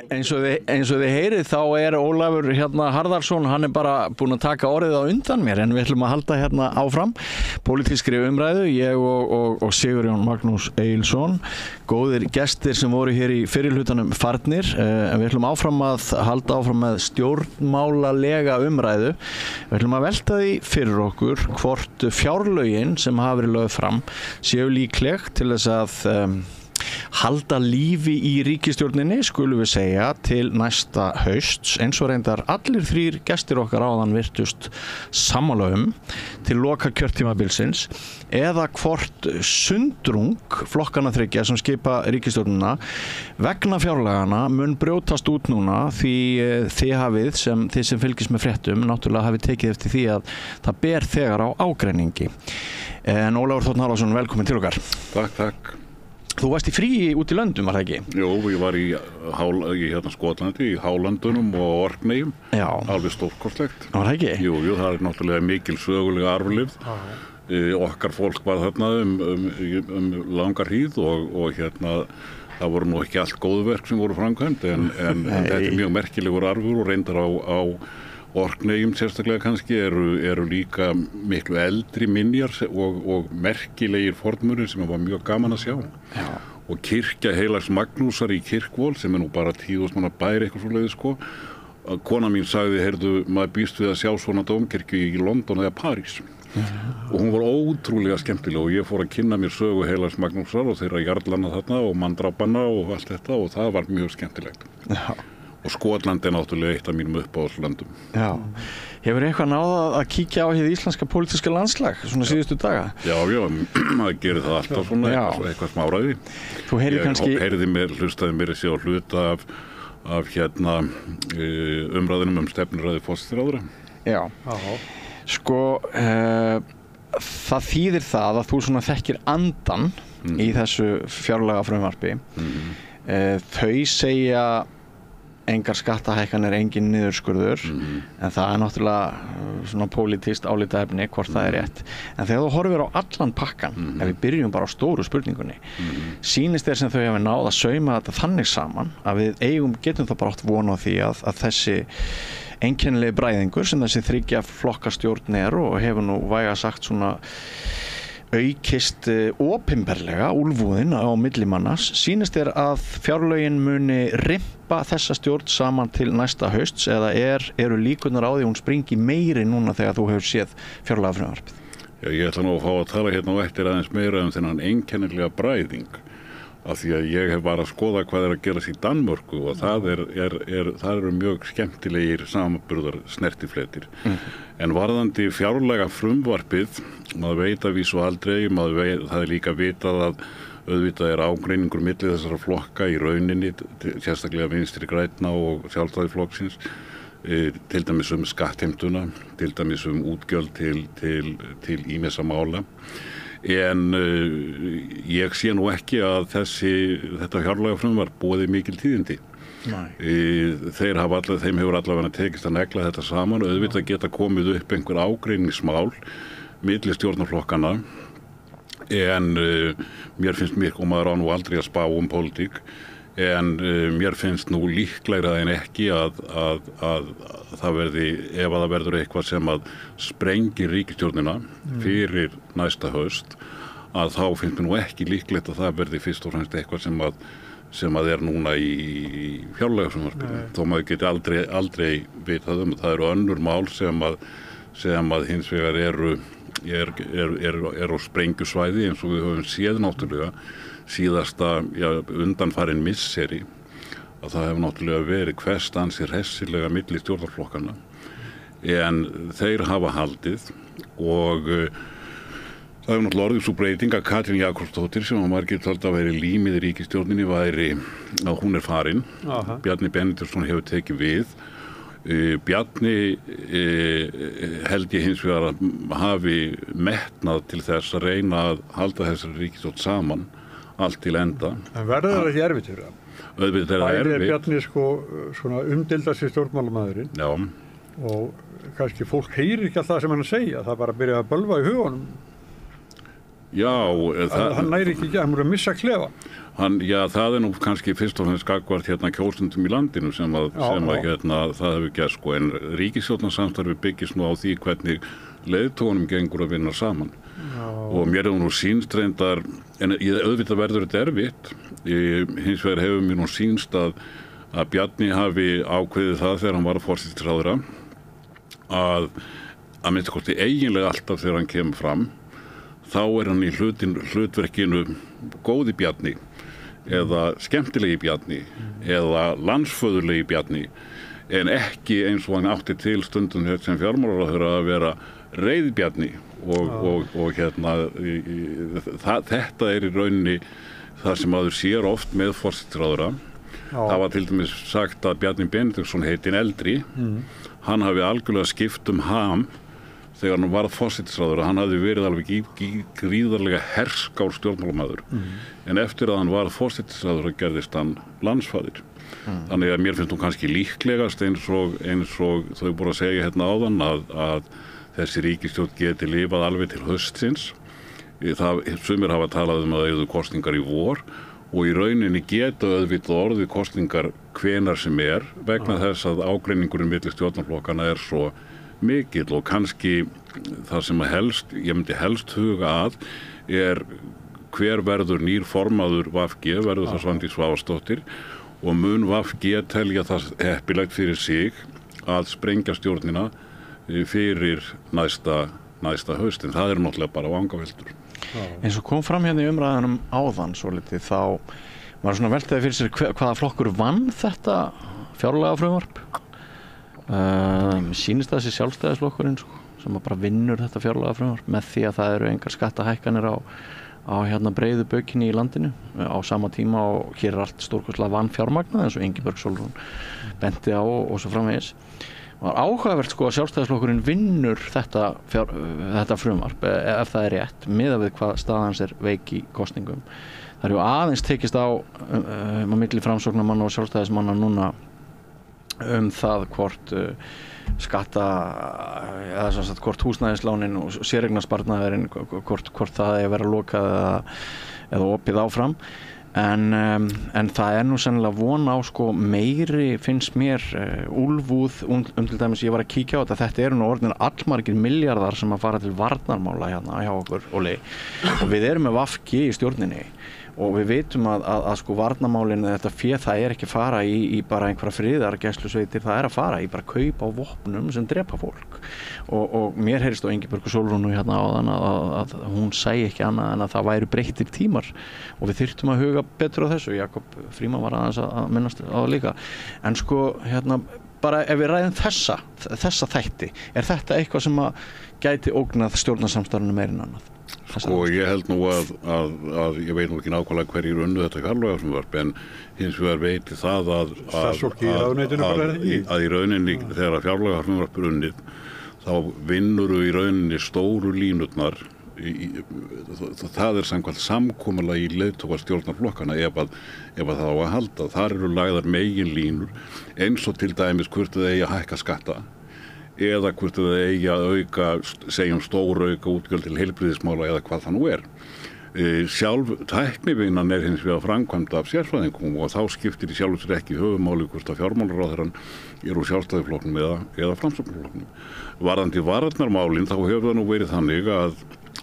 Eins og þið heyrið þá Ólafur hérna Harðarson, hann bara búinn að taka orðið á undan mér, en við ætlum að halda hérna áfram pólitískri umræðu, ég og Sigurjón Magnús Egilsson, góðir gestir sem voru hér í fyrirhlutanum farnir, en við ætlum halda áfram með stjórnmálalega umræðu. Við ætlum að velta því fyrir okkur hvort fjárlögin sem hafa verið lögð fram séu líkleg til þess að halda lífi í ríkisstjórninni, skulum við segja, til næsta hausts, eins og reyndar allir þrír gestir okkar áðan virtust sammála til loka kjörtímabilsins, eða hvort sundrung flokkana þriggja sem skipa ríkisstjórnina vegna fjárlagana mun brjótast út núna, því þið sem fylgist með fréttum náttúrulega hafið tekið eftir því að það ber þegar á ágreiningi. En Ólafur Þ. Harðarson, velkomin til okkar. Takk. Þú varst í fríi út í löndum, var það ekki? Jú, ég var í Skotlandi, í Hálöndunum og Orkneyjum. Já. Alveg stórkostlegt. Var það ekki? Jú, það náttúrulega mikil sögulega arfleifð. Okkar fólk var þarna langar hríð og það voru nú ekki allt góðu verk sem voru framkvæmd, en þetta mjög merkilegur arfur og reyndar á Orkneyjum sérstaklega kannski eru líka miklu eldri minjar og merkilegir fornmunir sem var mjög gaman að sjá. Já. Og kirkja Heilags Magnúsar í Kirkvól sem nú bara 10.000 manna bær eitthvað svoleiðis sko. Kona mín sagði, heyrðu, maður býst við að sjá svona dómkirkju í London eða París. Og hún var ótrúlega skemmtileg og ég fór að kynna mér sögu Heilags Magnúsar og þeirra jarlana þarna og manndrápanna og allt þetta og það var mjög skemmtilegt. Já. Og Skotland náttúrulega eitt af mínum uppáhaldslöndum. Já. Hefur eitthvað náð að kíkja á hið íslenska pólitíska landslag svona síðustu daga? Já, maður gerir það alltaf svona, eitthvað smáræði. Þú hlustaði mér sér á hluta af umræðinum stefnuræði forsætisráðherra. Já. Sko, það þýðir það að þú svona þekkir andan í þessu fjárlagafrumvarpi. Þau segja engar skattahækkanir, engin niðurskurður, en það náttúrulega svona pólitískt álitaefni hvort það rétt. En þegar þú horfir á allan pakkan, ef við byrjum bara á stóru spurningunni, sýnist þér sem þau hafi náð að sauma þetta þannig saman að við getum það bara átt von á því að þessi einkennilegi bræðingur sem þessi þriggja flokkastjórn og hefur nú væga sagt svona aukist opinberlega úlfúðin á millimannas, sýnist þér að fjárlögin muni rimpa þessa stjórn saman til næsta hausts eða eru líkurnar á því hún springi meiri núna þegar þú hefur séð fjárlagafrumvarpið? Já, ég ætla nú að fá að tala hérna á eftir aðeins meira þennan einkennilega bræðing, af því að ég hef bara að skoða hvað að gerast í Danmörku og það eru mjög skemmtilegir samanburðar snertifletir. En varðandi fjárlaga frumvarpið, maður veit að vísu aldrei, það líka vitað að auðvitað ágreiningur milli þessara flokka í rauninni, sérstaklega Vinstri grænna og Sjálfstæðisflokksins, til dæmis skattheimtuna, til dæmis útgjöld til ýmissa mála. En ég sé nú ekki að þetta fjárlagafrumvarp boði mikil tíðindi. Þeim hefur allavega tekist að negla þetta saman, auðvitað geta komið upp einhver ágreiningsmál milli stjórnarflokkana, en mér finnst og maður á nú aldrei að spá pólitík, en mér finnst nú líklegra en ekki að það verði, ef það verður eitthvað sem að sprengir ríkisstjórnina fyrir næsta haust, að þá finnst mér nú ekki líklegt að það verði fyrst og fremst eitthvað sem að núna í fjárlagafrumvarpinu. Þó maður geti aldrei vitað það eru önnur mál sem að hins vegar eru á sprengjusvæði eins og við höfum séð náttúrulega síðasta undanfarin misseri að það hefur náttúrulega verið hverstansi hressilega milli stjórnarflokkana, en þeir hafa haldið og það hefur náttúrulega orðið svo breyting að Katrín Jakobsdóttir sem margir töldu að væri límið í ríkisstjórninni að hún farin. Bjarni Benediktsson hefur tekið við. Bjarni held ég hins vegar að hafi metnað til þess að reyna að halda þessari ríkisstjórn saman allt til enda. En verður það ekki erfitt fyrir það? Auðvitað er það erfitt. Bjarni svona umdeildasti stjórnmálamaðurinn. Já. Og kannski fólk heyrir ekki alltaf sem hann segja, það bara byrja að bölva í hugunum. Já, hann næri ekki, hann voru að missa klefa. Já, það nú kannski fyrst og fremst gagnvart kjósendum í landinu sem að það hefur gert sko, en ríkisstjórnarsamstarfi byggist nú á því hvernig leiðtogunum gengur að vinna saman. Og mér hefur nú sýnst reyndar, en auðvitað verður þetta erfitt, hins vegar hefur mér nú sýnst að Bjarni hafi ákveðið það þegar hann var forsætisráðherra að minnsta kosti eiginlega alltaf þegar hann kemur fram þá hann í hlutverkinu góði Bjarni eða skemmtilegi Bjarni eða landsföðurlegi Bjarni en ekki eins og hann átti til stundum sem fjármálaráðherra að vera reiði Bjarni og þetta í rauninni það sem maður sér oft með forsætisráðherra. Það var til dæmis sagt að Bjarni Benediktsson heitinn eldri hann hafi algjörlega skipt ham þegar hann var forsætisráðherra, hann hafði verið alveg gríðarlega herskár stjórnmálamaður en eftir að hann var forsætisráðherra gerðist hann landsfaðir. Þannig að mér finnst hún kannski líklegast eins og þau búið að segja áðan að þessi ríkisstjórn geti lifað alveg til haustsins. Sumir hafa talað að það yrðu kosningar í vor og í rauninni geta auðvitað orðið kosningar hvenar sem vegna þess að ágreiningurinn milli stjórnarflokkana svo mikill og kannski það sem ég myndi helst huga að hver verður nýr formaður VG, verður það Svandís Svavarsdóttir og mun VG telja það heppilegt fyrir sig að sprengja stjórnina fyrir næsta haust, en það náttúrulega bara vangaveltur. Eins og kom fram í umræðunum áðan svolítið þá var svona veltaði fyrir sér hvaða flokkur vann þetta fjárlagafrumvarp. Sýnist það þessi sjálfstæðisflokkurinn sem bara vinnur þetta fjárlagafrumvarp með því að það eru engar skattahækkanir á breiðu baukinni í landinu á sama tíma og hér allt stórkostlega vanfjármagnað eins og Ingibjörg Sólrún benti á og svo framvegis. Það var áhugavert að sjálfstæðisflokkurinn vinnur þetta frumvarp ef það rétt miðað við hvað staðans veik í kosningum. Það eru aðeins tekist á milli framsóknarmanna og sjálfstæðismanna núna það hvort hvort húsnæðislánin og séreignarsparnaðurinn hvort það að vera lokað eða opið áfram en það nú sennilega von á meiri finnst mér úlfúð til dæmis ég var að kíkja á þetta nú orðnir allmargir milljarðar sem að fara til varnarmála hjá okkur Óli og við með VG í stjórninni og við vitum að varnarmálin þetta það ekki fara í bara einhverja friðargæslusveitir, það að fara í bara kaup á vopnum sem drepa fólk og mér heyrist á Ingibjörgu Sólrúnu áðan að hún segi ekki annað en að það væru breyttir tímar og við þyrftum að huga betur á þessu. Jakob Frímann var aðeins að minnast á það líka en bara ef við ræðum þessa þætti þetta eitthvað sem að gæti ógnað stjórnarsamstarfinu meira en annað? Ég held nú að ég veit nú ekki nákvæmlega hverjir unnu þetta fjárlagafrumvarp en hins vegar veiti það að í rauninni þegar fjárlagafrumvarp unnið þá vinnur í rauninni stóru línurnar það samkvæmt samkomulag í leiðtogastjórnarflokkana ef það á að halda. Þar eru lagðar megin línur eins og til dæmis hvort það eigi að hækka skatta eða hvort það eigi að segjum stórauka útgjöld til heilbrigðismála eða hvað það nú Sjálf tæknivinnan hins vegar framkvæmd af sérfræðingum og þá skiptir í sjálfu sér ekki höfumáli hvort að fjármálaráðherrann úr Sjálfstæðisflokknum eða Framsóknarflokknum. Varðandi varnarmálin þá hefur það nú verið þannig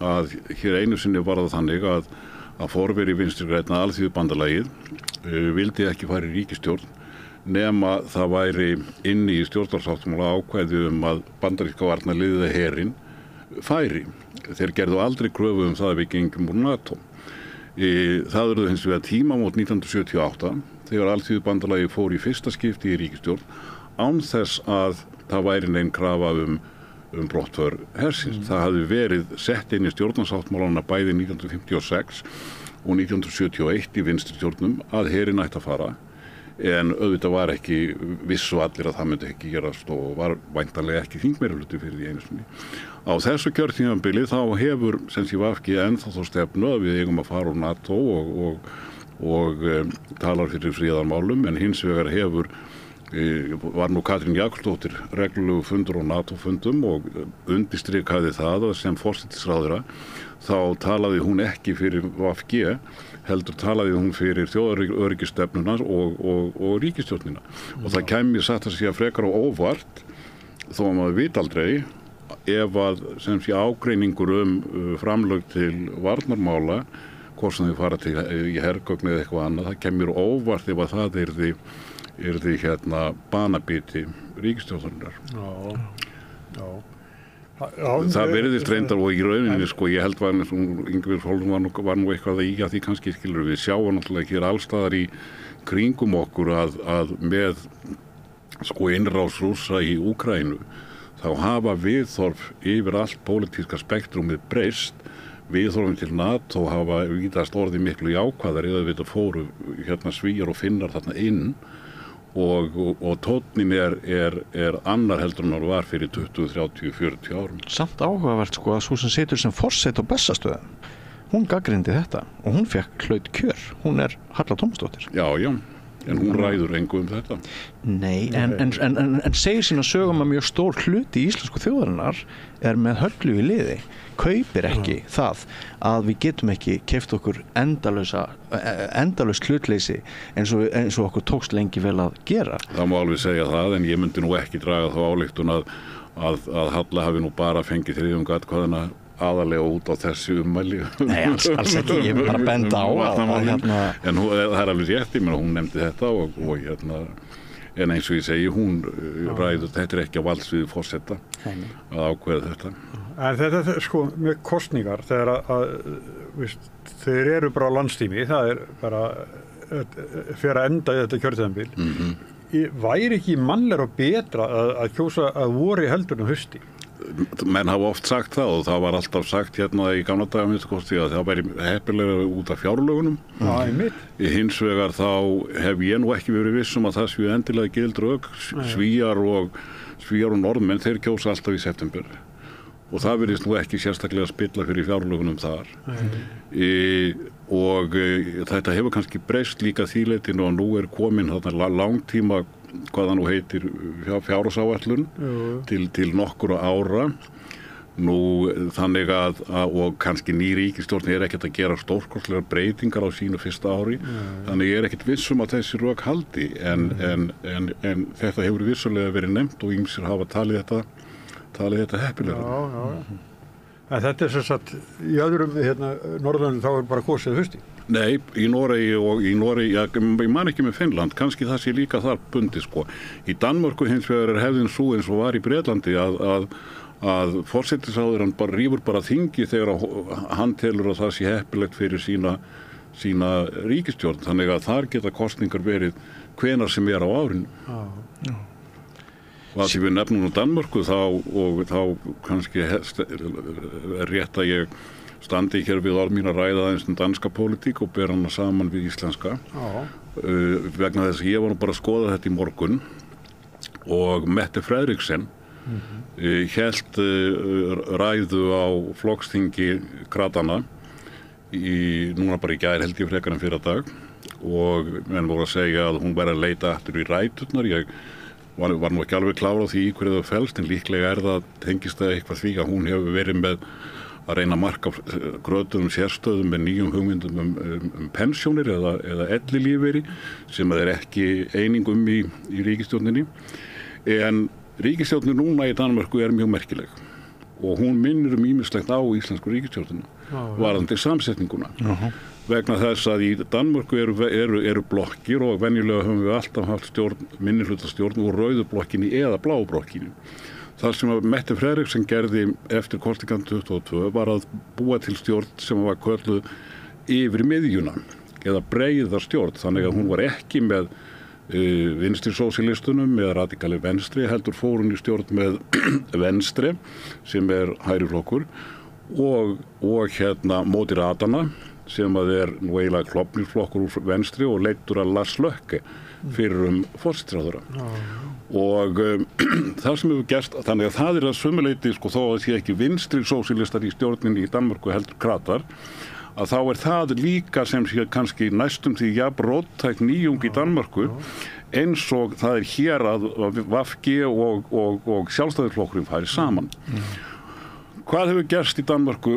að hér einu sinni var það þannig að forveri Vinstri grænna Alþýðubandalagið vildi ekki fara í ríkisstjórn nema það væri inni í stjórnarsáttmála ákvæði að bandaríska varnarliðið herinn færi. Þeir gerðu aldrei kröfu það að við gengjum úr NATO. Það urðu hins vegar tímamót 1978 þegar Alþýðubandalagið fór í fyrsta skipti í ríkisstjórn án þess að það væri nein krafa brottför hersins. Það hafði verið sett inn í stjórnarsáttmálana bæði 1956 og 1971 í vinstri stjórnum að herinn ætti að fara. En auðvitað var ekki vissu allir að það myndi ekki gerast og var væntanlega ekki þingmeirihluti fyrir því einu sinni. Á þessu kjörtímabili þá hefur VG ennþá þá stefnu að við eigum að fara úr NATO og talar fyrir friðarmálum en hins vegar hefur var nú Katrín Jakobsdóttir reglulegu fundur og NATO-fundum og undirstrikaði það að sem forsætisráðherra þá talaði hún ekki fyrir VFG, heldur talaði hún fyrir þjóðaröryggisstefnuna og ríkisstjórnina. Og það kæmi satt að segja frekar á óvart, þó að maður vit aldrei, ef að sem sé ágreiningur framlög til varnarmála, hvort sem þau fara til í hergögn eða eitthvað annað, það kemur óvart ef að það yrði banabiti ríkisstjórnarinnar. Já. Það virðist reyndar og í rauninni ég held að Ingibjörg Sólrún var nú eitthvað í að því kannski skilur við sjáum náttúrulega hér allstaðar í kringum okkur að með innrás Rússa í Úkraínu þá hafa viðhorf yfir allt pólitíska spektrumið breyst. Viðhorfin til NATO hafa víðast orðið miklu jákvæðar eða við fóru Svíar og Finnar þarna inn og tónnin er annar heldur en það var fyrir 20, 30, 40 árum. Samt áhugavert að svo sem situr sem forseti á Bessastöðum, hún gagnrýndi þetta og hún fékk hlaut kjör. Hún er Halla Tómasdóttir. Já, en hún ræður engu þetta. Nei, en segir sína sögum að mjög stór hluti í íslensku þjóðarinnar er með Höllu í liði. Kaupir ekki það að við getum ekki keypt okkur endalaust hlutleysi eins og okkur tókst lengi vel að gera. Það má alveg segja það, en ég myndi nú ekki draga þá ályktun að Halla hafi nú bara fengið þriðjungatkvæðina aðalega út á þessu ummæli. Nei, alls ekki, ég vil bara benda á En það er alveg rétt, hún nefndi þetta og en eins og ég segi, hún ræður, þetta er ekki á valdsviði forseta að ákveða þetta. En þetta með kosningar, þegar þeir eru bara á landstími, það er bara fyrir að enda í þetta kjörtímabil. Væri ekki mannlegra og betra að kjósa að vori heldur en hausti? Menn hafa oft sagt það og það var alltaf sagt í gamla daga að það væri heppilega út af fjárlögunum. Hins vegar þá hef ég nú ekki verið viss að það séu endilega gild rök. Svíar og Norðmenn, þeir kjósa alltaf í september og það virðist nú ekki sérstaklega spilla fyrir fjárlögunum þar. Og þetta hefur kannski breyst líka þýleitinu og nú er komin langtíma hvað það nú heitir fjárhagsáætlun til nokkura ára. Nú þannig að og kannski ný ríkisstjórn er ekkert að gera stórkostlegar breytingar á sínu fyrsta ári. Þannig ég er ekkert viss að þessi rök haldi en þetta hefur vissulega verið nefnt og ýmsir hafa talið þetta heppilega. En þetta er sem sagt í öðrum Norðurlöndum þá er bara kosið hausti. Nei, í Noregi, ég man ekki með Finnland, kannski það sé líka þar bundið Í Danmörku hins vegar er hefðin svo eins og var í Bretlandi að forsætisráðherrann bara rífur bara þingi þegar hann telur að það sé heppilegt fyrir sína ríkisstjórn, þannig að þar geta kosningar verið hvenær sem er á árinu. Og að því við nefnum Danmörku þá kannski er rétt að ég standi hér við orð mín að ræða aðeins danska pólitík og bera hana saman við íslenska. Vegna þess að ég var nú bara að skoða þetta í morgun og Mette Frederiksen hélt ræðu á flokksþingi Kratana núna bara í gær held ég frekar en fyrradag og menn voru að segja að hún væri að leita aftur í ræturnar. Ég var nú ekki alveg klár á því í hverju það felst en líklega er það tengist það eitthvað því að hún hefur verið með að reyna að marka grötuðum sérstöðum með nýjum hugmyndum pensjónir eða ellilífeyri sem það er ekki eining í ríkisstjórninni. En ríkisstjórnin núna í Danmörku er mjög merkileg og hún minnir ýmislegt á íslensku ríkisstjórnina varðandi samsetninguna. Vegna þess að í Danmörku eru blokkir og venjulega höfum við alltaf haft minnihlutastjórn úr rauðu blokkinni eða bláu blokkinni. Það sem Mette Frederiksen gerði eftir kosningan 2022 var að búa til stjórn sem var kölluð yfir miðjuna eða breiða stjórn, þannig að hún var ekki með vinstri sósíalistunum eða radikali venstri, heldur fór hún í stjórn með venstri sem er hægri flokkur og Moderatana sem er nú eiginlega klofningsflokkur úr venstri og leiddur að Lars Løkke fyrir forsætisráðherra. Og það sem hefur gerst, þannig að það er að sömuleyti þó að sé ekki vinstri sósíalistar í stjórninni í Danmörku heldur kratar, að þá það líka sem sé kannski næstum því jafn róttæk nýjung í Danmörku eins og það hér að VG og Sjálfstæðisflokkurinn færi saman. Hvað hefur gerst í Danmörku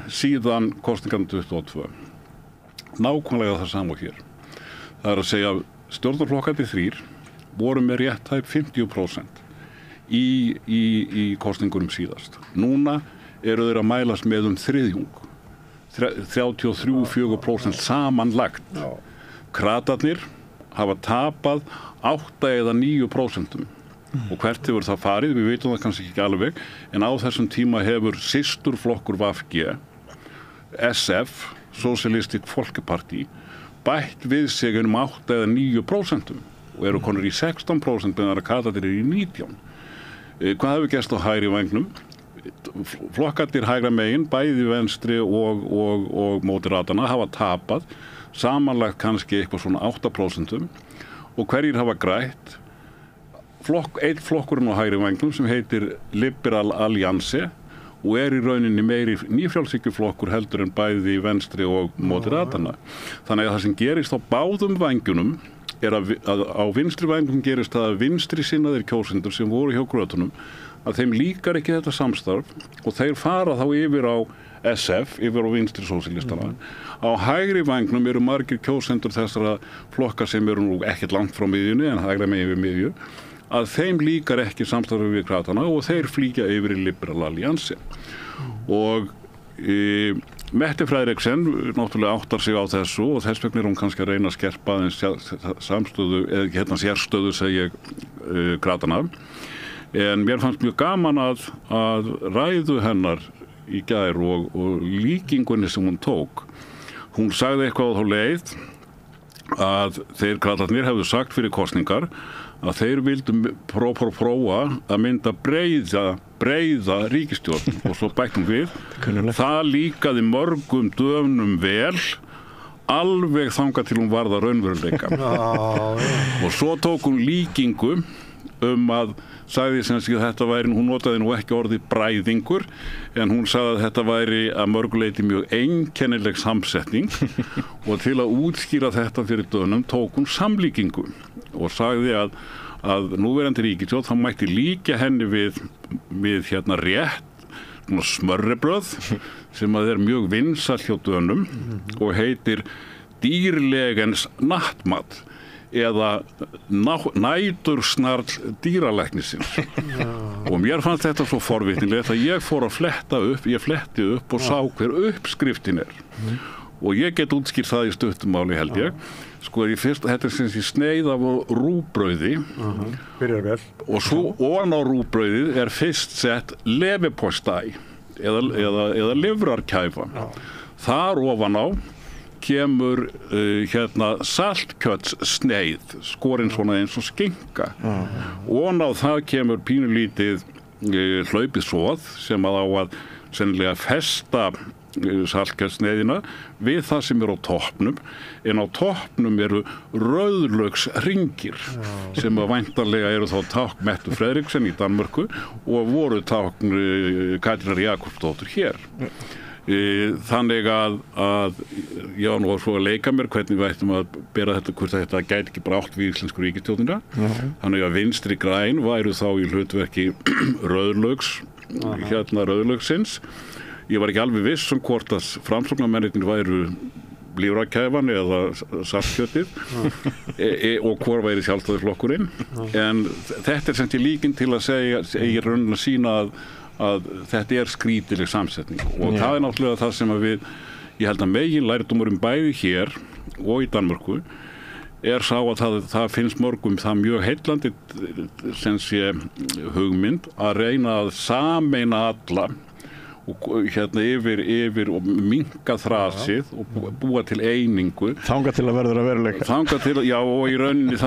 síðan kosningarnar 2022? Nákvæmlega það sama hér. Það að segja stjórnarflokkarnir 3 voru með rétt 50% í kosningunum síðast. Núna eru þeir að mælast með þriðjung. 33-4% samanlagt. Kratarnir hafa tapað 8 eða 9%. Og hvert hefur það farið? Við veitum það kannski ekki alveg, en á þessum tíma hefur systurflokkur VG, SF, Socialistic Folkeparti, bætt við sig 8 eða 9% og eru konur í 16% meðan kratarnir eru í 19%. Hvað hefur gerst á hægri vængnum? Flokkarnir hægra megin, bæði venstri og mótiratana hafa tapað, samanlagt kannski eitthvað svona 8% og hverjir hafa grætt? Einn flokkurinn á hægri vængnum sem heitir Liberal Alliance og í rauninni meiri nýfrjálshyggjuflokkur heldur en bæði venstri og mótiratana. Þannig að það sem gerist á báðum vængjunum að á vinstri vængnum gerist það að vinstri sinnaðir kjósendur sem voru hjá grötunum að þeim líkar ekki þetta samstarf og þeir fara þá yfir á SF, yfir á vinstri sósíalistana. Á hægri vængnum eru margir kjósendur þessara flokka sem eru nú ekkert langt frá miðjunni en hægra megin við miðju að þeim líkar ekki samstarfið við kratana og þeir flýja yfir í Liberal Alliance. Og Mette Frederiksen náttúrulega áttar sig á þessu og þess vegna hún kannski að reyna að skerpa aðeins samstöðu, eða sérstöðu segi ég kratana. En mér fannst mjög gaman að ræðu hennar í gær og líkingunni sem hún tók. Hún sagði eitthvað á þá leið að þeir kratarnir hefðu sagt fyrir kosningar að þeir vildu prófa að mynda breiða ríkisstjórn og svo bættum við það líkaði mörgum döfnum vel alveg þangað til hún varð að raunveruleika og svo tók hún líkingu að sagði sem að þetta væri, hún notaði nú ekki orðið bræðingur en hún sagði að þetta væri að mörguleiti mjög einkennileg samsetning og til að útskýra þetta fyrir dönum tók hún samlíkingu og sagði að núverandi ríkisstjórn þá mætti líkja henni við rétt smörrebröð sem að mjög vinsælt hjá dönum og heitir dýrlegens nattmat eða nætursnarl dýralæknisins og mér fannst þetta svo forvitnilegt að ég fór að fletti upp og sá hver uppskriftin og ég get útskýrt það í stuttumáli held ég þetta sem sé sneið af rúgbrauði og svo ofan á rúgbrauðið fyrst sett leverpostei eða livrarkæfa þar ofan á kemur saltkjötssneið skorinn svona eins og skinka og á það kemur pínulítið hlaupið soð sem að á að sennilega festa saltkjötssneiðina við það sem á toppnum en á toppnum eru rauðlauksringir sem að væntanlega eru þá tákn Mette Frederiksen í Danmörku og voru tákn Katrínar Jakobsdóttur hér. Þannig að já, nú var svo að leika mér hvernig við ættum að bera þetta, hvort þetta gæti ekki bara átt við íslensku ríkisstjórnina. Þannig að vinstri græn væru þá í hlutverki rauðlaugsins. Ég var ekki alveg viss hvort að framsóknarmennirnir væru lífrakæfan eða saltkjötið og hvor væri Sjálfstæðisflokkurinn. En þetta sem til líkin til að segja, í rauninni að sýna að þetta skrítileg samsetning og það náttúrulega það sem að ég held að megin lærdómurinn bæði hér og í Danmörku sá að það finnst mörgum það mjög heillandi sem sé hugmynd að reyna að sameina alla og yfir og minnka þrasið og búa til einingu þangað til að verður að veruleika já og í rauninni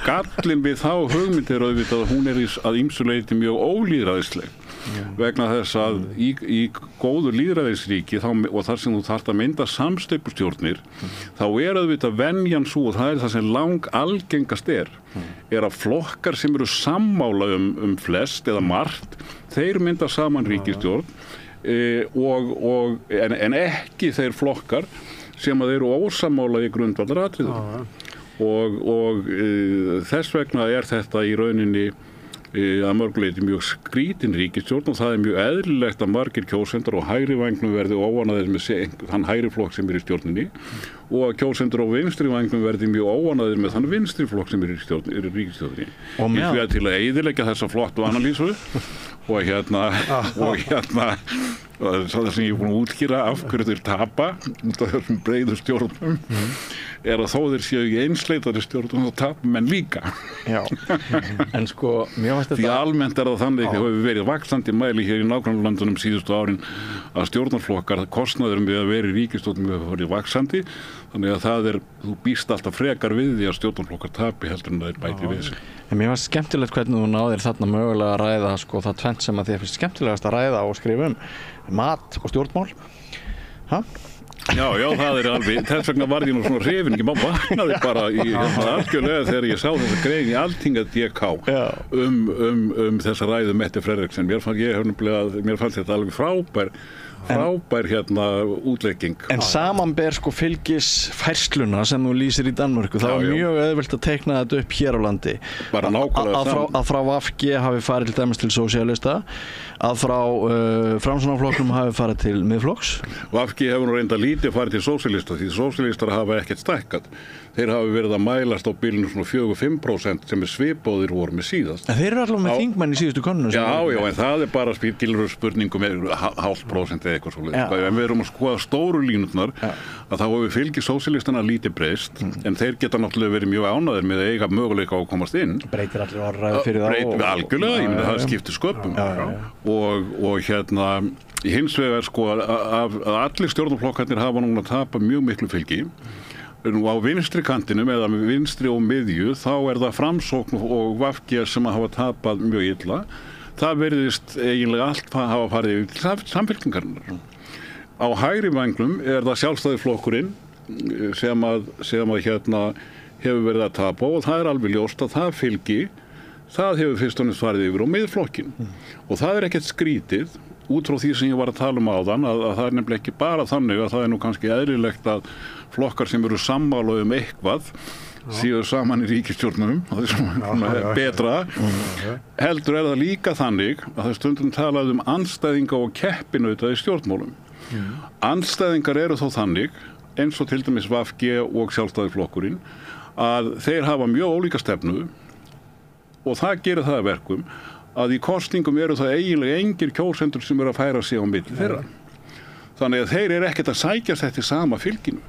gallinn við þá hugmynd auðvitað að hún að ýmsu leyti mjög ólýðræðisleg vegna þess að í góðu lýðræðisríki og þar sem þú þarft að mynda samsteypustjórnir þá auðvitað venjan svo og það það sem algengast að flokkar sem eru sammála flest eða margt þeir mynda saman ríkisstjórn en ekki þeir flokkar sem að eru ósammála í grundvallaratriðum. Og þess vegna þetta í rauninni að mörguleyti mjög skrítin ríkisstjórn og það mjög eðlilegt að margir kjósendur og hægri vængnum verði óánægðir með þann hægri flokk sem í stjórninni og að kjósendur og vinstri vængnum verði mjög óánægðir með þann vinstri flokk sem í ríkisstjórninni. Hins vegar til að eyðileggja þessa flottu analýsu og það sem ég er búin að útskýra af hverju þeir tapa út af þessum breiðu stjórnum að þó þeir séu í einsleitari stjórnum þá tapa menn líka. Já, en sko því almennt það þannig að það hefur verið vaxandi mæli hér í nágrannalöndunum síðustu árin að stjórnarflokkar kostnaður við að vera í ríkisstjórnum hefur verið vaxandi, þannig að þú býst alltaf frekar við því að stjórnarflokkar tapi heldur en það bæti við sig. En mér finnst skemmtilegt hvernig þú náðir þarna mögulega að ræða það tvennt sem að þér finnst skemmtilegast að ræða og skrifa mat og stjórnmál. Já, það alveg, þess vegna var ég nú svona hrifinn, ég vaknaði bara algjörlega þegar ég sá þessa grein í Alþingi.dk þessa ræðu Mette Frederiksen. Mér fannst þetta alveg frábær útlegging. En samanber fylgisfærsluna sem þú lýsir í Danmörku, það var mjög auðvelt að teikna þetta upp hér á landi. Bara nákvæmlega saman. Að frá VG hafi farið til dæmis til sósíalista, að frá Framsóknarflokknum hafi farið til Miðflokks. VG hefur nú reynda lítið farið til sósíalista því sósíalistar hafa ekkert stækkað. Þeir hafi verið að mælast á bilinu svona 4-5% sem svipóðir voru með síðast. En þeir eru allavega með þingmenn í síðustu könnunum. Já, en það bara spurningum 0,5% eða eitthvað svoleiðis. En við erum að skoða stóru línurnar að þá hefur fylgi sósíalistana lítið breyst, en þeir geta náttúrulega verið mjög ánægðir með að eiga möguleika á að komast inn. Breytir allir orðræðu fyrir þá. Algjörlega, ég myndi það skiptir sköpum. Og hins vegar að allir stjórnarflokkarnir hafa núna að tapa mjög miklu fylgi. Nú á vinstri kantinum eða vinstri og miðju þá það Framsókn og VG sem hafa tapað mjög illa. Það verðist eiginlega allt hafa farið til samfylkingarinnar. Á hægri vængnum það Sjálfstæðisflokkurinn sem hefur verið að tapa og það alveg ljóst að það fylgi, það hefur fyrst og næst farið yfir á miðflokkin. Og það ekkert skrítið út frá því sem ég var að tala áðan að það nefnilega ekki bara þannig að það nú kannski eðlilegt að flokkar sem eru sammála eitthvað séu saman í ríkisstjórnum og það betra. Heldur það líka þannig að það stundum talað andstæðinga og keppinauta í stjórnmálum. Andstæðingar eru þó þannig, eins og til dæmis VG og Sjálfstæðisflokkurinn, að þeir hafa mjög ólíka stefnu og það gerir það að verkum að í kosningum eru það eiginlega engir kjósendur sem eru að færa sig á milli þeirra. Þannig að þeir ekkert að sækjast eftir sama fylginu.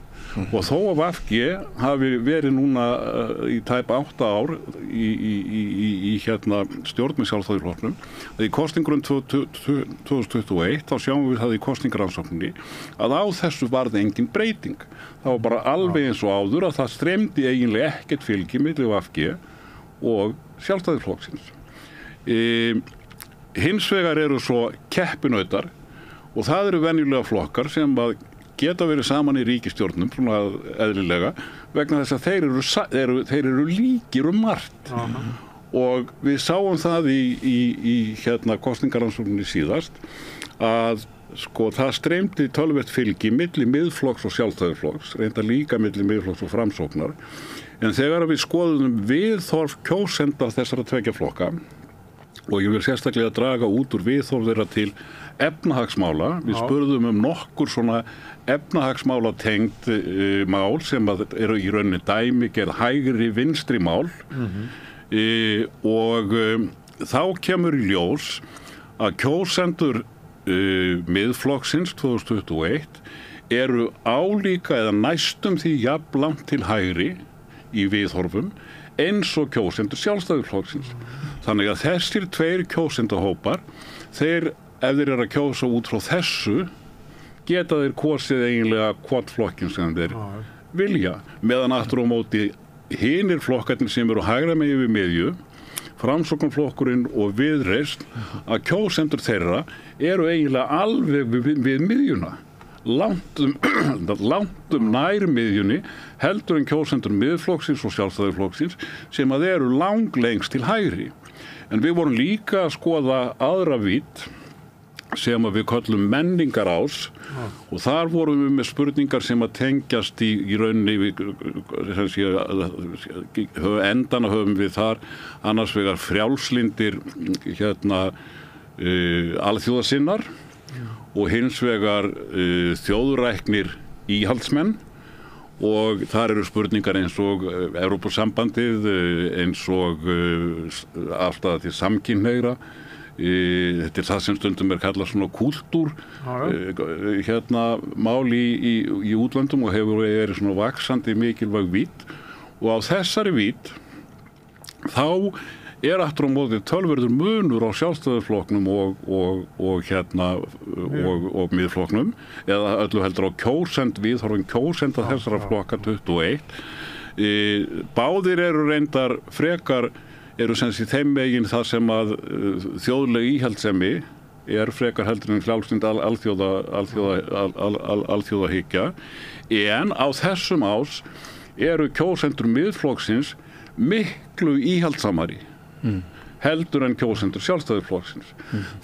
Og þó að VG hafi verið núna í tæpa 8 ár í stjórn með Sjálfstæðisflokknum, að í kosningunum 2021 þá sjáum við það í kosningarannsókninni að á þessu varð engin breyting. Það var bara alveg eins og áður að það streymdi eiginlega ekkert fylgi milli VG og Sjálfstæðisflokksins. Hins vegar eru svo keppinautar og það eru venjulega flokkar sem að geta verið saman í ríkisstjórnum svona eðlilega vegna þess að þeir eru líkir margt. Og við sáum það í kosningarannsókninni síðast að það streymdi töluvert fylgi milli Miðflokks og Sjálfstæðisflokks, reynda líka milli Miðflokks og Framsóknar. En þegar við skoðum viðhorf kjósenda þessara tveggja flokka og ég vil sérstaklega draga út úr viðhorf þeirra til efnahagsmála. Við spurðum nokkur svona efnahagsmála tengd mál sem eru í rauninni dæmigerð hægri vinstri mál og þá kemur í ljós að kjósendur Miðflokksins 2021 eru álíka eða næstum því jafnlangt til hægri í viðhorfum eins og kjósendur Sjálfstæðisflokksins. Þannig að þessir tveir kjósendahópar, ef þeir eru að kjósa út frá þessu, geta þeir kosið eiginlega hvort flokkin sem þeir vilja. Meðan aftur á móti hinir flokkarnir sem eru hægra megin við miðju, Framsóknarflokkurinn og Viðreisn, að kjósendur þeirra eru eiginlega alveg við miðjuna. Langt nær miðjunni heldur en kjósendur Miðflokksins og Sjálfstæðisflokksins sem að eru langlengst til hægri. En við vorum líka að skoða aðra vídd sem að við köllum menningarás og þar vorum við með spurningar sem að tengjast í rauninni endana höfum við þar annars vegar frjálslyndir alþjóðasinnar og hins vegar þjóðræknir íhaldsmenn og þar eru spurningar eins og Evrópusambandið, eins og afstaða til samkynhneigðra. Þetta það sem stundum kallað svona kúltúr mál í útlöndum og hefur verið svona vaxandi mikilvæg vídd og á þessari vídd þá aftur á móti tölverður munur á Sjálfstæðisflokknum og Miðflokknum eða öllu heldur á viðhorfum kjósenda þessara flokka 21. Báðir eru reyndar frekar eru sem sé þeim megin það sem að þjóðleg íhaldssemi frekar heldur en frjálslynd alþjóðahyggja en á þessum ás eru kjósendur Miðflokksins miklu íhaldsamari heldur en kjósendur Sjálfstæðisflokksins.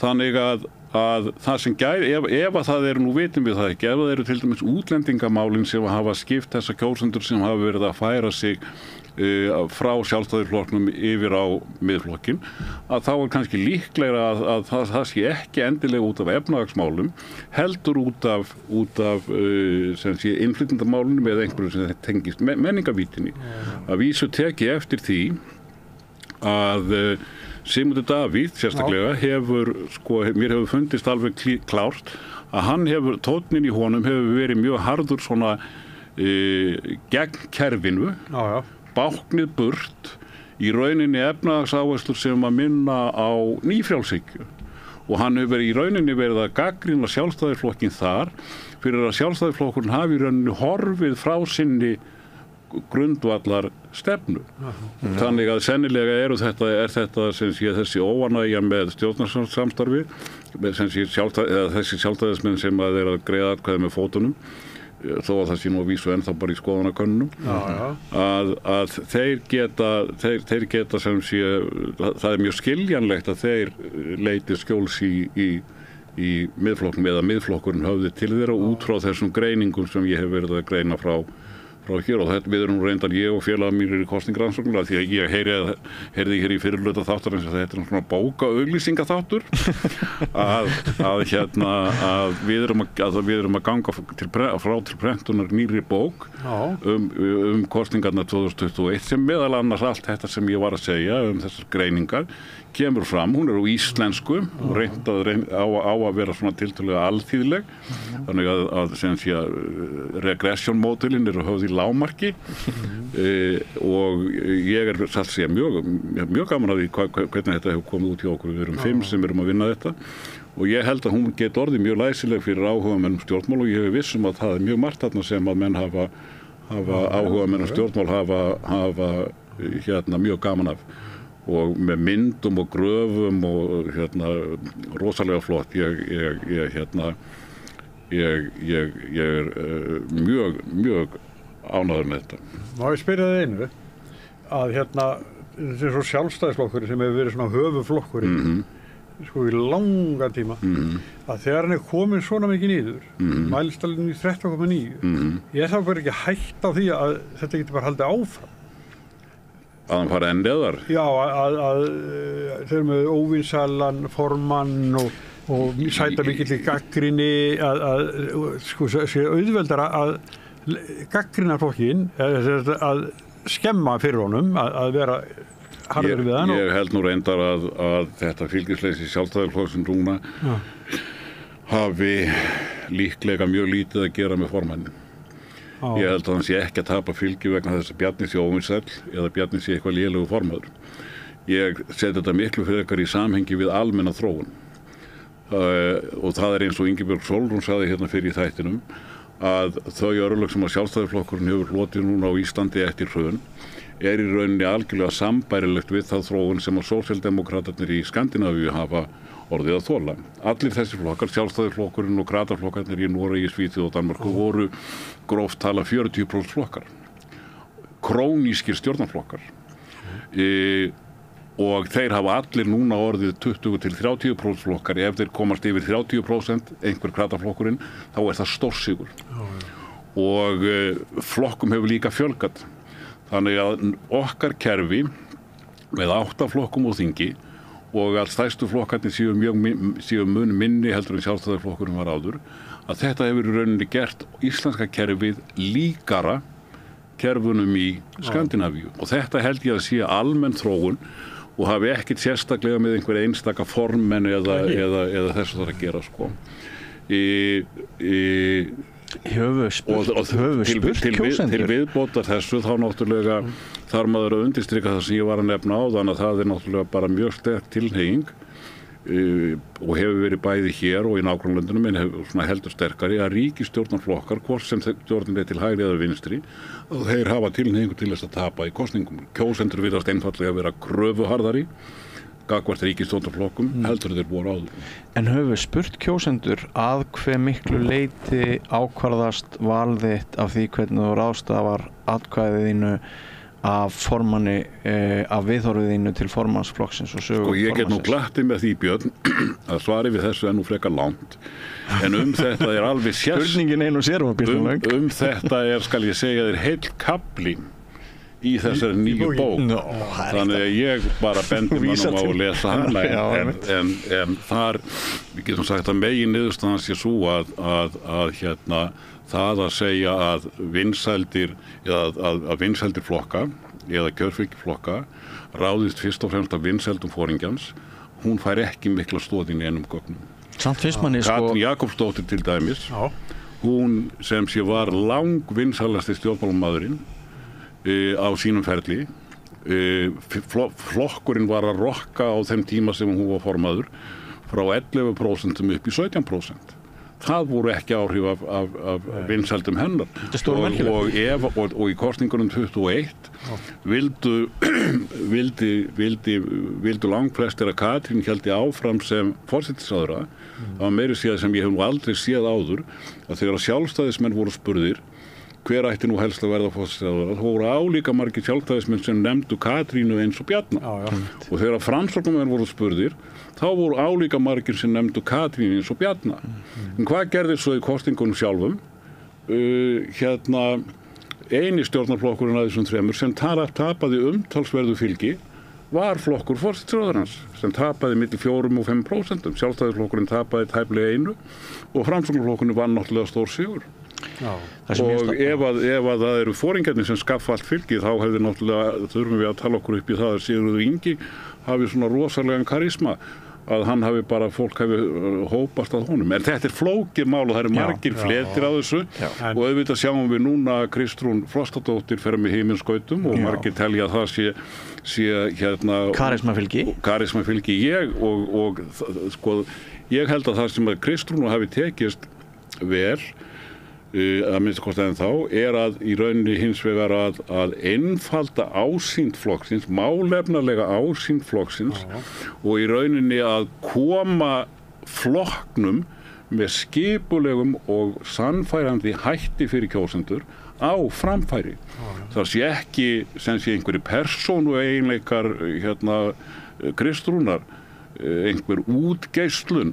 Þannig að það sem ef að það nú vitum við það ekki, ef það eru til dæmis útlendingamálin sem hafa skipt þessa kjósendur sem hafa verið að færa sig frá Sjálfstæðisflokknum yfir á Miðflokkin, að þá kannski líklegra að það sé ekki endilega út af efnahagsmálum, heldur út af sem sé innflytjendamálunum eða einhverju sem tengist menningavítinni. Að vísu teki eftir því að Sigmundur Davíð sérstaklega mér hefur fundist alveg klárt að hann tónninn í honum hefur verið mjög harður svona gegn kerfinu, báknið burt í rauninni efnahagsáherslur sem að minna á nýfrjálshyggju og hann hefur í rauninni verið að gagnrýna Sjálfstæðisflokkinn þar fyrir að Sjálfstæðisflokkurinn hafi í rauninni horfið frá sinni grundvallar stefnu. Þannig að sennilega er þetta sem sé þessi óánægja með stjórnarsamstarfi sem sé þessi sjálfstæðismenn sem að greiða atkvæði með fótunum þó að það sé nú að vísu ennþá bara í skoðanakönnunum að þeir geta sem sé það mjög skiljanlegt að þeir leiti skjóls í Miðflokknum eða Miðflokkurinn höfði til þeirra út frá þessum greiningum sem ég hef verið að greina frá hér og þetta við erum reyndar ég og félagar mínir í kosningarannsóknum því að ég heyrði hér í fyrirhluta þáttarins að þetta svona bókaauglýsingaþáttur að við erum að ganga frá til prentunar nýrri bók kosningarnar 2021 sem meðal annars allt þetta sem ég var að segja þessar greiningar kemur fram, hún á íslensku og á að vera svona tiltölulega alþýðleg þannig að sem sé að regression-módelin eru höfð í lágmarki og ég satt að segja mjög gaman að því hvernig þetta hefur komið út hjá okkur, við erum 5 sem erum að vinna þetta og ég held að hún get orðið mjög læsileg fyrir áhugamennum stjórnmál og ég hef vissum að það mjög margt þarna sem að menn hafa áhugamennum stjórnmál hafa mjög gaman af og með myndum og gröfum og rosalega flott ég er mjög ánægður með þetta. Má ég spyrja þig einu að þetta er svo Sjálfstæðisflokkur sem hefur verið svona höfuflokkur í langa tíma að þegar hann komin svona mikið niður mælstalinn í 13,9 ég þá bara ekki hætt á því að þetta getur bara haldið áfram að hann fara enn neðar? Já, að þeir eru með óvinsalan formann og sæta mikill í gagnrýni að sé auðveldara að gagnrýna flokkinn að skemma fyrir honum að vera harður við hann. Ég held nú reyndar að þetta fylgisleysi Sjálfstæðisflokksins núna hafi líklega mjög lítið að gera með formannin. Ég held að hann sé ekki að tapa fylgi vegna þess að Bjarni sé óvinsæll eða Bjarni sé eitthvað lélegu formaður. Ég seti þetta miklu frekar í samhengi við almenna þróun og það eins og Ingibjörg Sólrún sagði hérna fyrir í þættinum að þau örlög sem að Sjálfstæðisflokkurinn hefur hlotið núna á Íslandi eftir hrun í rauninni algjörlega sambærilegt við þá þróun sem að sósíaldemókratarnir í Skandinavíu hafa orðið að þola. Allir þessi flokkar, Sjálfstæðisflokkurinn og kratarflokkarnir í Noregi, Svíþjóð og Danmörku voru gróft tala 40% flokkar. Krónískir stjórnarflokkar. og þeir hafa allir núna orðið 20-30% flokkar. Ef þeir komast yfir 30%, einhver krataflokkurinn, þá það stórsigur. Og flokkum hefur líka fjölgat. Þannig að okkar kerfi með 8 flokkum á þingi og að stærstu flokkarnir séu mun minni heldur en Sjálfstæðisflokkurinn var áður, að þetta hefur í rauninni gert íslenska kerfið líkara kerfunum í Skandinavíu. Og þetta held ég að sé almenn þróun og hafi ekkert sérstaklega með einhver einstaka formenn eða þess að það að gera sko. Til viðbótar þessu þá náttúrulega þarf maður að undirstrika það sem ég var að nefna áðan að það náttúrulega bara mjög sterk tilhneiging og hefur verið bæði hér og í nágrannalöndunum en hefur heldur sterkari að ríkisstjórnarflokkar, hvort sem stjórnin til hægri eða vinstri, og þeir hafa tilhneigingu til þess að tapa í kosningum. Kjósendur virðast einfaldlega að vera kröfuharðari gagnvart ríkisstjórnarflokkum heldur þeir voru áður. En höfum við spurt kjósendur að hve miklu leyti ákvarðast val þitt af því hvernig þú ráðstafar atkvæðið þínu af formanni, af viðhorfið þínu til formannsflokksins og sögu formannsins? Ég get nú glattið með því, Björn, að svari við þessu nú frekar langt. En þetta alveg Spurningin einu sérum að byrja löng. Þetta skal ég segja þér heill kafli í þessari nýju bók. Þannig að ég bara bendi mann á að lesa hana. En þar, við getum sagt að megin niðurstaðan sé sú að það að segja að vinsældir flokka eða kjörfylgiflokka ráðist fyrst og fremst af vinsældum foringjans, hún fær ekki mikla stoð inn í einum gögnum. Samt fyrst manni Katrín Jakobsdóttir til dæmis, hún sem sé var langvinsælasti stjórnmálamaðurinn á sínum ferli, flokkurinn var að rokka á þeim tíma sem hún var formaður frá 11% upp í 17%. Það voru ekki áhrif af vinsældum hennar og í kosningunum 21 vildu langflestir að Katrín héldi áfram sem forsætisráðherra. Það var meiri séð sem ég hef nú aldrei séð áður að þegar sjálfstæðismenn voru spurðir hver ætti nú helst að verða forsætisráðherra, þá voru álíka margir sjálfstæðismenn sem nefndu Katrínu eins og Bjarna. Og þegar framsóknarmenn voru spurðir þá voru álíka margir sem nefndu Katrínu eins og Bjarna. En hvað gerðist svo í kosningunum sjálfum? Eini stjórnarflokkurinn af þessum þremur sem tapaði umtalsverðu fylgi var flokkur forsætisráðherrans sem tapaði milli 4 og 5%. Sjálfstæðisflokkurinn tapaði tæplega 1 og framsóknarflokkurinn vann náttúrulega stór sigur. Og ef að það eru foringjarnir sem skaffa allt fylgi þá hefði náttúrulega, þurfum við að tala okkur upp í það að Sigurður Ingi hafi svona rosalega karisma að hann hafi bara, fólk hafi hópast að honum. En þetta flókið mál og það eru margir fletir á þessu og auðvitað sjáum við núna að Kristrún Frostadóttir fer með himinskautum og margir telja að það sé karismafylgi. Ég held að það sem að Kristrún hafi tekist vel að minnsta kosti en þá að í rauninni hins vegar að einfalda ásýnd flokksins, málefnalega ásýnd flokksins og í rauninni að koma flokknum með skipulegum og sannfærandi hætti fyrir kjósendur á framfæri. Það sé ekki sem sé einhverju persónu eiginleikar Kristrúnar, einhver útgeislun,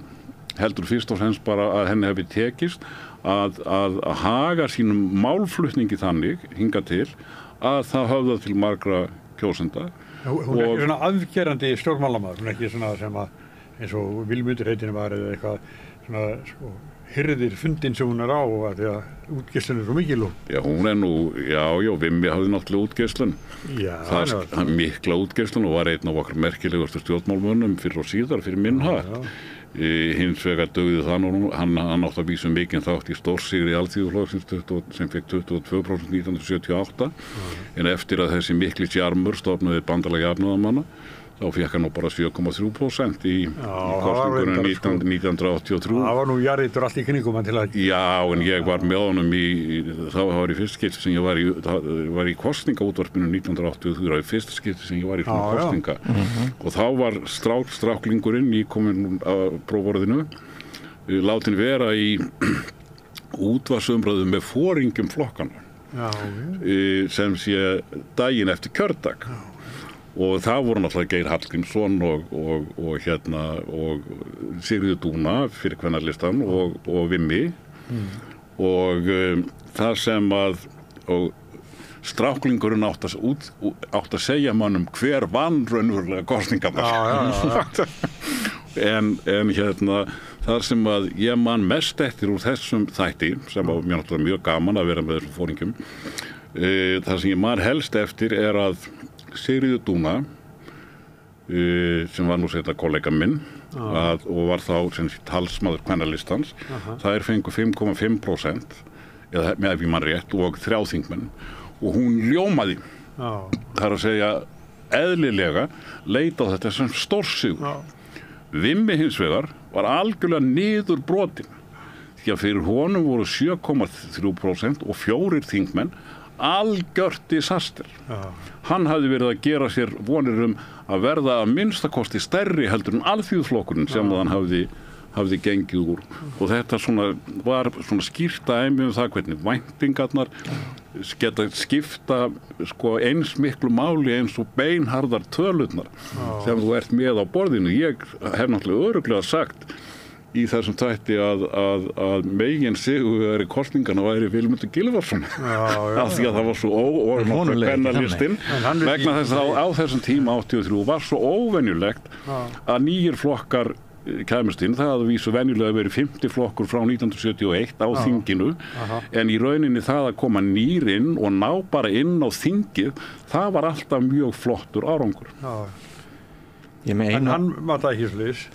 heldur fyrst og fremst bara að henni hefði tekist að haga sínum málflutningi þannig hinga til að það höfða til margra kjósenda. Hún ekki svona afgerandi stjórnmálamaður, hún ekki svona sem að eins og Vilmundur heitinu var eða eitthvað svona hirðir fundin sem hún á að því að útgeislun svo mikil. Já, hún nú, Vimmi hafði náttúrulega útgeislun. Það mikla útgeislun og var einn af okkar merkilegustu stjórnmálmönnum fyrir og síðar fyrir minn hatt. Hins vegar dugði það nú, hann átti að vísa mikinn þátt í stórsigri Alþýðuflokksins sem fekk 22% 1978 en eftir að þessi mikli sjarmur stofnaði bandalagi jafnaðarmanna þá fekk hann nú bara 7,3% í kosningunum 1983. Það var nú jarðitur allt í kringum hann til að... Já, en ég var með honum það var í fyrsta skipti sem ég var í kosningaútvarpinu 1983, í fyrsta skipti sem ég var í svona kosninga. Og þá var stráklingurinn nýkominn á prófborðinu látin vera í útvarpsumræðu með foringjum flokkana sem sé daginn eftir kjördag. og það voru náttúrulega Geir Hallgrímsson og Sigríður Dúna fyrir Kvennalistan og Vimmi og það sem að stráklingurinn átt að segja mannum hver vann raunverulega kosningarnar en þar sem að ég man mest eftir úr þessum þætti sem var mér náttúrulega mjög gaman að vera með þessum fóringjum það sem ég man helst eftir að Sigríður Dúna sem var nú seinna kollega minn og var þá sem talsmaður Kvennalistans þær fengu 5,5% eða með ef ég man rétt og 3 þingmenn og hún ljómaði það að segja eðlilega leita á þetta sem stórsigur Vimmi hins vegar var algjörlega niður brotin því að fyrir honum voru 7,3% og 4 þingmenn algjört disaster. Hann hafði verið að gera sér vonir að verða að minnstakosti stærri heldur en alþýðuflokkurinn sem hann hafði gengið úr og þetta var skýrt dæmi það hvernig væntingarnar geta skipta eins miklu máli eins og beinharðar tölurnar sem þú ert með á borðinu. Ég hef náttúrulega örugglega sagt í þessum þætti að megin sigurvegari kosninganna væri Vilmundur Gylfason af því að það var svo Kvennalistinn vegna þess að á þessum tíma 83 var svo óvenjulegt að nýjir flokkar kæmust inn, það hafði vísu venjulega verið 50 flokkur frá 1971 á þinginu en í rauninni það að koma nýr inn og ná bara inn á þingið, það var alltaf mjög flottur árangur. En hann mataði ekki slís?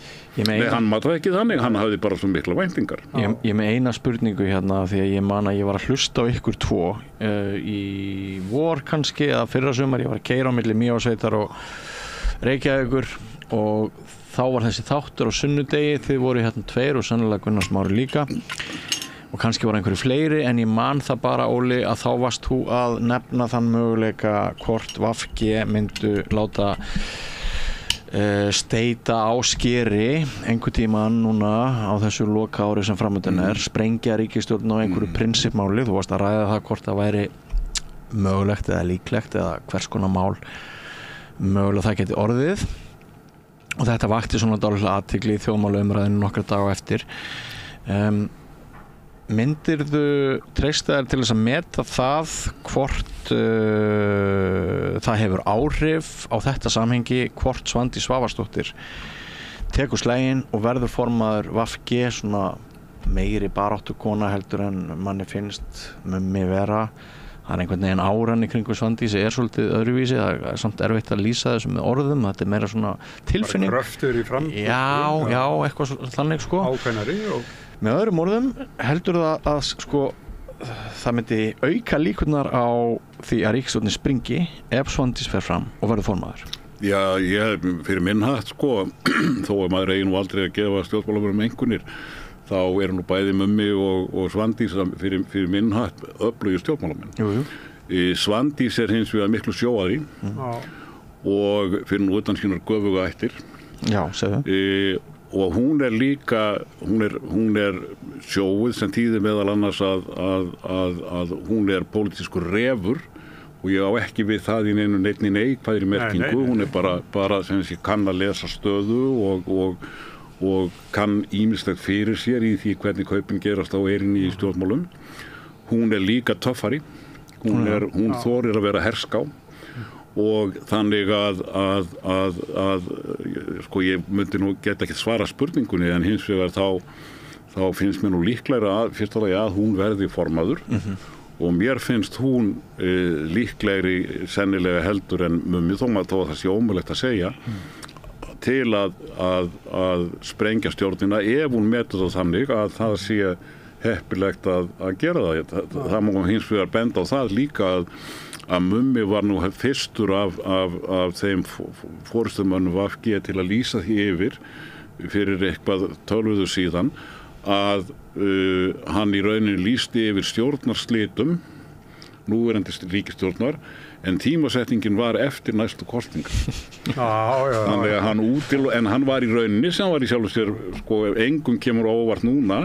Nei, hann mataði ekki þannig, hann hafði bara svo mikla væntingar. Ég með eina spurningu hérna því að ég man að ég var að hlusta á ykkur 2 í vor kannski eða fyrra sumar, ég var að keyra á milli Mývatnssveitar og Reykjavíkur og þá var þessi þáttur á sunnudegi, þið voru hérna 2 og sennilega Gunnar Smári líka og kannski voru einhverju fleiri en ég man það bara Óli að þá varst þú að nefna þann möguleika hvort VG myndu láta steita á skeri einhver tíman núna á þessu loka ári sem framöndan sprengja ríkisstjórn á einhverju prinsipmáli, þú varst að ræða það hvort það væri mögulegt eða líklegt eða hvers konar mál mögulega það geti orðið og þetta vakti svona dálítið athygli í þjóðmálaumræðinu nokkra daga eftir myndirðu treysta þér til þess að meta það hvort það hefur áhrif á þetta samhengi hvort Svandís Svavarsdóttir tekur sleginn og verður formaður VG svona meiri baráttukona heldur en manni finnst mig vera. Það einhvern veginn áran í kringu Svandísi svolítið öðruvísi, það samt erfitt að lýsa þessu með orðum, þetta meira svona tilfinning. Bara kröftur í framtíð. Já, eitthvað þannig Ákveðnari og með öðrum orðum heldur það að það myndi auka líkurnar á því að ríkisstjórnin springi ef Svandís fer fram og verður formaður. Já, ég fyrir minn hatt þó að maður eigi nú aldrei að gefa stjórnmálamönnum einkunnir þá nú bæði Mummi og Svandís fyrir minn hatt öflugir stjórnmálamenn. Svandís hins vegar miklu sjóaðri og fyrir nú utan sínar göfuga ættir. Já, segðu. Og hún líka, hún sjóið sem þýðir meðal annars að hún pólitískur refur og ég á ekki við það í neinni neikvæðri merkingu, hún bara sem sé kann að lesa stöðu og kann ýmislegt fyrir sér í því hvernig kaupin gerast á eyrinni í stjórnmálum. Hún líka töffari, hún þorir að vera herská og þannig að ég myndi nú geta ekki svara spurningunni en hins vegar þá finnst mér nú líklegra fyrst að hún verði formaður og mér finnst hún líklegri sennilega heldur en Mummi þó að það sé ómögulegt að segja til að sprengja stjórnina ef hún metur það þannig að það sé heppilegt að gera það má hins vegar benda á það líka að Mummi var nú fyrstur af þeim forystumönnum VG til að lýsa því yfir fyrir eitthvað 12 síðan að hann í rauninni lýsti yfir stjórnarslitum núverandi ríkisstjórnar en tímasetningin var eftir næstu kosningar. Þannig að hann var í rauninni sem var í sjálfu sér engum kemur óvart núna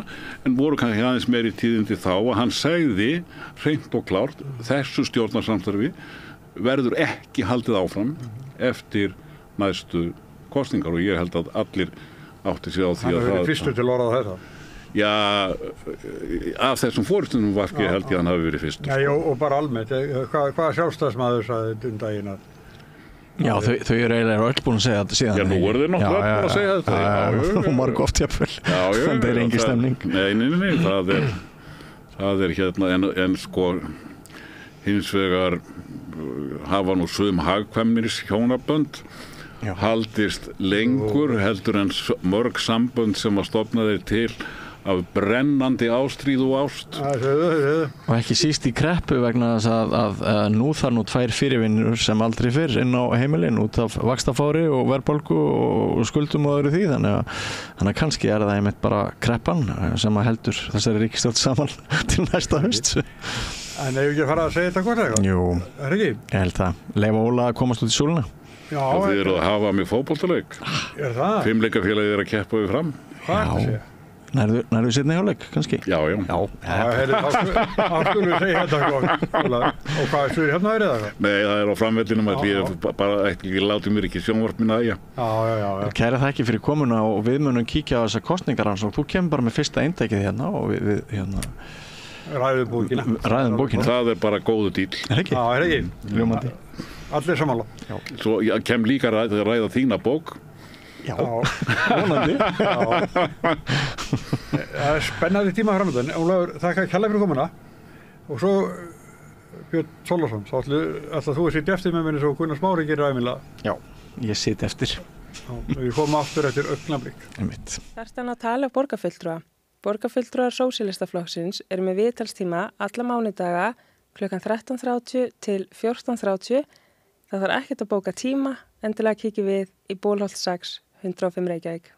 en voru kannski aðeins meiri tíðindi þá að hann segði hreint og klárt þessu stjórnarsamstarfi verður ekki haldið áfram eftir næstu kosningar og ég held að allir átti sig á því Hann hefur verið fyrstu til orða þetta. Já, af þessum forystunum VG held ég að hann hafi verið fyrst. Já, og bara almennt, hvað sjálfstæðsmaður sagði daginn að Já, þau eru eiginlega öll búin að segja þetta síðan. Já, nú eru þeir náttúrulega búin að segja þetta. Já, og marg oft jafnvel. Það er engi stemning. Nei, það er hérna, en sko hins vegar hafa nú sum hagkvæmnis hjónabönd haldist lengur heldur en mörg sambönd sem að stofna þeir til af brennandi ástríð og ást. Og ekki síst í kreppu vegna þess að nú þarf nú 2 fyrirvinnur sem aldrei fyrr inn á heimilin út af vaxtafári og verðbólgu og skuldum og öðru því þannig að kannski það einmitt bara kreppan sem að heldur þessari ríkisstjórn saman til næsta haust. En ef ekki að fara að segja þetta hvort eitthvað? Jú, ekki? Ég held það. Leifa Óla að komast út í súluna. Já, og þið eru að hafa mig fótboltaleik. Er það? 5 leikafélagið að keppa við fram. Hvað er það að segja? Nærðu seinni hálfleik, kannski? Já. Þá skulum við segja þetta og hvað er svo hérna verið það? Nei, það er á framvellinum að ég bara ekki látið mér ekki sjónvarpið nægja. Já. Kæra það ekki fyrir komuna og við munum kíkja á þessa kostningarannsókn. Þú kemur bara með fyrsta eintækið hérna og við hérna ræðum bókina. Það er bara góðu dýl. Er ekki? Já, er ekki? Ljómandi. Allir samanlá. Svo ég kem líka að ræða þína bók. Já, vonandi. Það er spennandi tíma framöndan. Ólafur, þakka kærlega fyrir komuna. Og svo Björn Þórðarson, þá ætla þú að sitja eftir með minni svo Gunnar Smári gerir ævinlega. Já, ég sit eftir. Við komum aftur eftir augnablik. Þarftan að tala borgarfulltrúa. Borgarfulltrúar Sósíalistaflokksins eru með viðtalstíma alla mánudaga klukkan 13:30 til 14:30. Það þarf ekkert að bóka tíma, endilega kíkjum við í Bólholt 6, 105 Reykjavík.